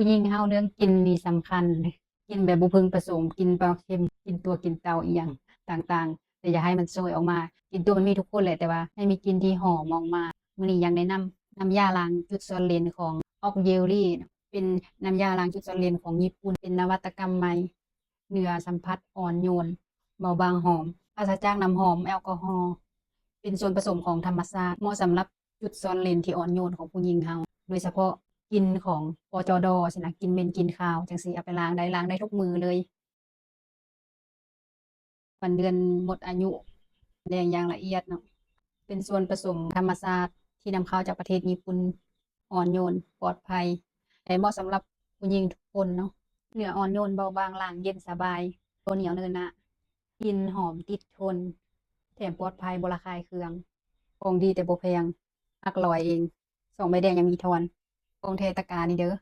ผู้หญิงเฮาเรื่องกินนี่สำคัญกินแบบบ่พึงประสงค์กินปลาเค็มกินตัวกินเต่าอีหยังต่างๆแต่อย่าให้มันโชยออกมากินตัวมันมีทุกคนแหละแต่ว่าให้มีกลิ่นที่หอมออกมามื้อนี้อยากแนะนำน้ำยาล้างจุดซ่อนเลนของ Oak Yeri เป็นน้ำยาล้างจุดซ่อนเลนของญี่ปุ่นเป็นนวัตกรรมใหม่เนื้อสัมผัสอ่อนโยนเบาบางหอมปราศจากน้ำหอมแอลกอฮอล์เป็นส่วนผสมของธรรมชาติเหมาะสำหรับจุดซ่อนเลนที่อ่อนโยนของผู้หญิงเฮา โดยเฉพาะกลิ่นของปจดสินะกลิ่นเหม็นกลิ่นคาวจังซี้เอาไปล้างได้ทุกมื้อเลยวันเดือนหมดอายุแดงอย่างละเอียดเนาะเป็นส่วนผสมธรรมชาติที่นำเข้าจากประเทศญี่ปุ่นอ่อนโยนปลอดภัยและเหมาะสำหรับผู้หญิงทุกคนเนาะเนื้ออ่อนโยนเบาบางล้างเย็นสบายตัวเหนียวเนินนะกลิ่นหอมติดทนแถมปลอดภัยบ่ระคายเคืองของดีแต่บ่แพงหลักร้อยเอง2 ใบแดงยังมีทอนของแท้ตะกร้านี่เด้อ